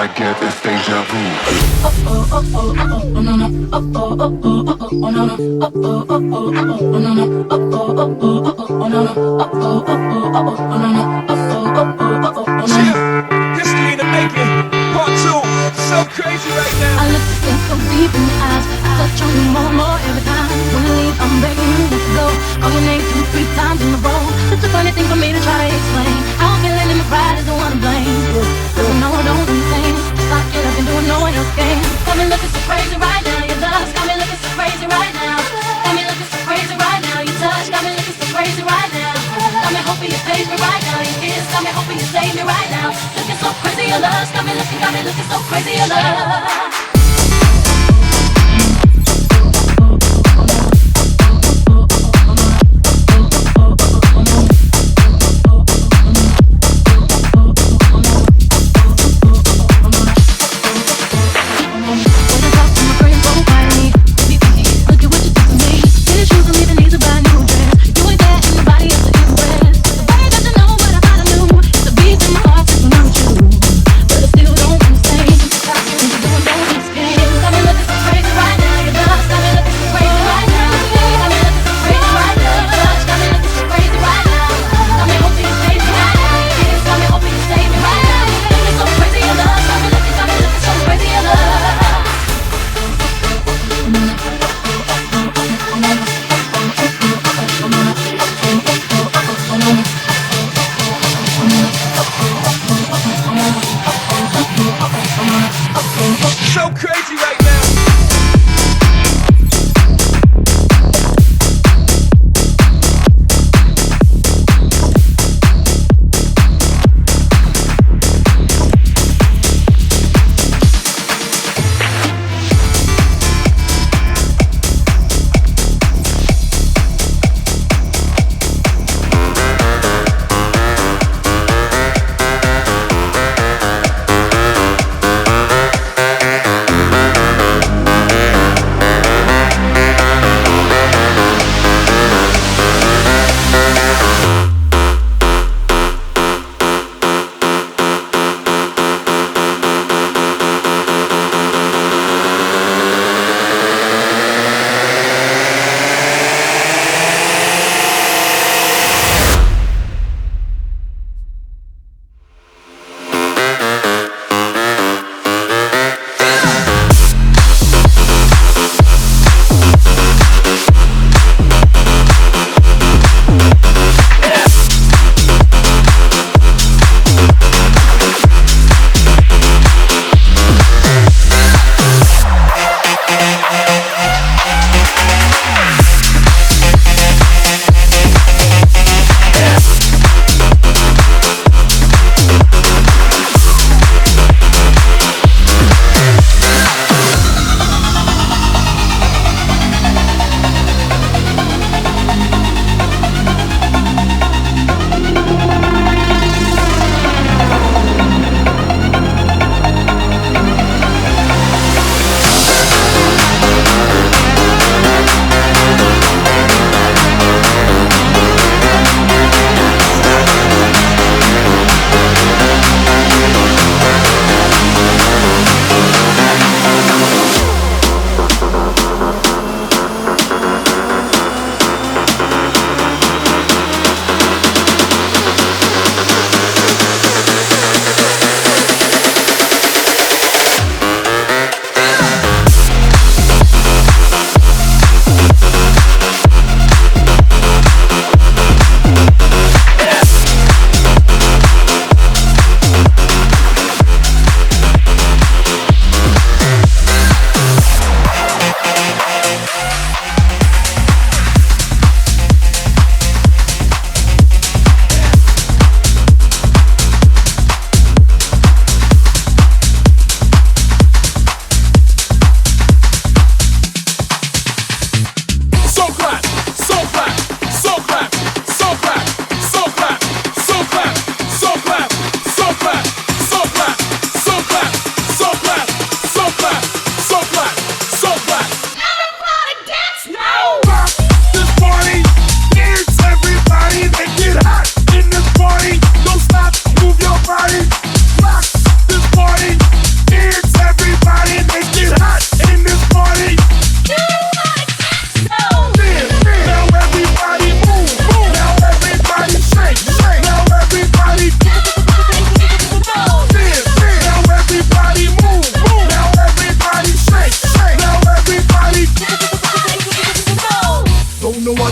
I get is deja vu. History in the making, part two. So crazy right now. I look so deep in your eyes, touch on you more and more every time. When you leave, I'm begging you to go. Call your name 2-3 times in a row. It's a funny thing for me to try to explain. How I'm feeling and my pride is the one to blame. Cause I know I don't do things just like it, I've been doing no one else can. Got me looking so crazy right now, your love got me looking so crazy right now. Got me looking so crazy right now, your touch got me looking so crazy right now. Got me hoping you save me right now, your kiss got me hoping you save me right now. Looking so crazy, your love got me looking so crazy, your love. Don't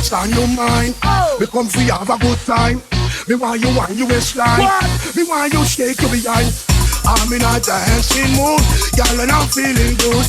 what's on your mind. Me come for you have a good time. Me want you waistline. Me want you shake your behind. I'm in a dancing mood, girl, and I'm feeling good.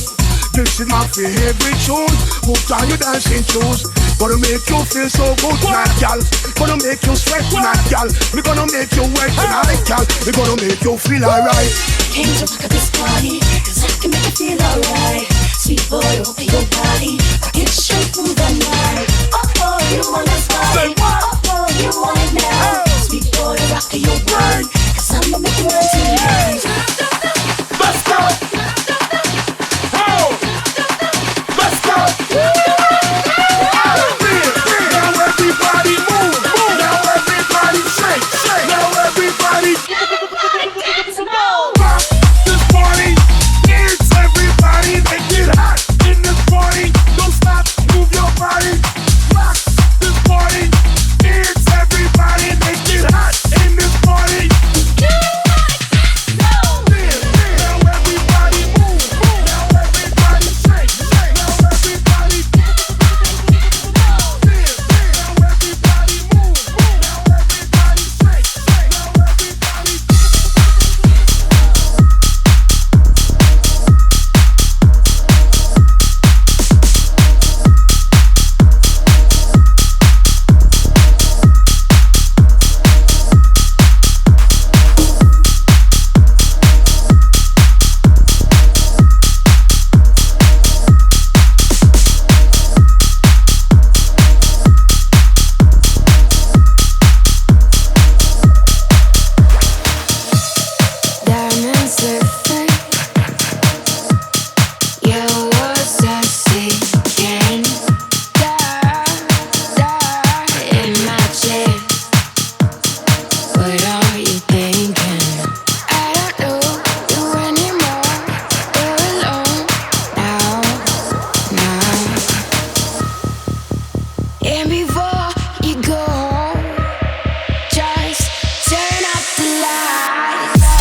This is my favorite tune. Put on your dancing shoes. Gonna make you feel so good tonight, girl. Gonna make you sweat tonight, girl. We gonna make you wet tonight, girl. We gonna make you feel alright. Came to rock at this party, cause I can make you feel alright. Sweet boy, open your body, rock it straight through the night. Oh, you want this body? Oh, you want it now? Sweet boy, rock your world, cause I'ma make you mine tonight. Let's go. Oh. Let's go. Now everybody move, move. Now everybody shake, shake. Now everybody rock this party. It's everybody. Make it hot in this party. Don't stop, move your body. Rock this party. It's everybody. Make it hot in this party. Now everybody move, move. Now everybody shake, shake. Now everybody now everybody move, move. Now everybody shake, shake. Now everybody Diamonds lifting, your words are sinking. Die in my chest. What are you thinking? I don't know you anymore. We're alone now. And before you go, just turn off the lights.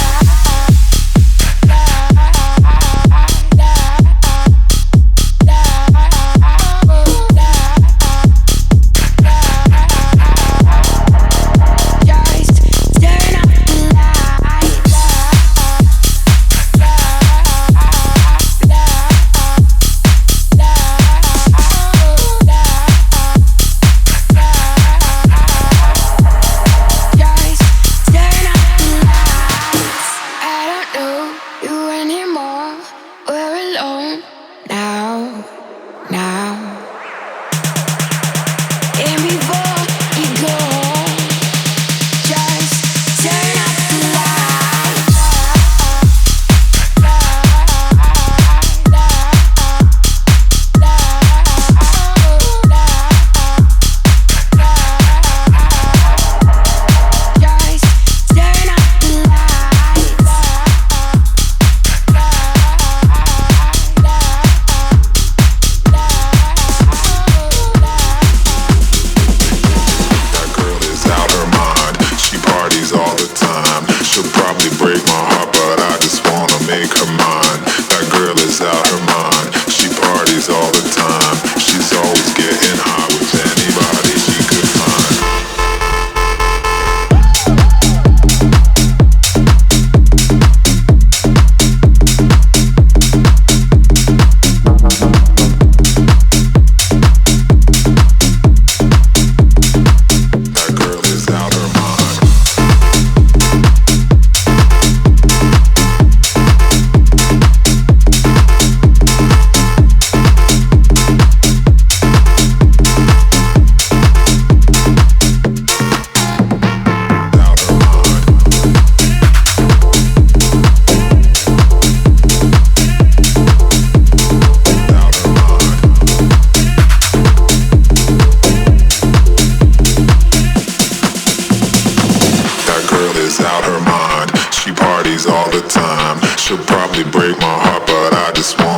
all the time. She'll probably break my heart, but I just want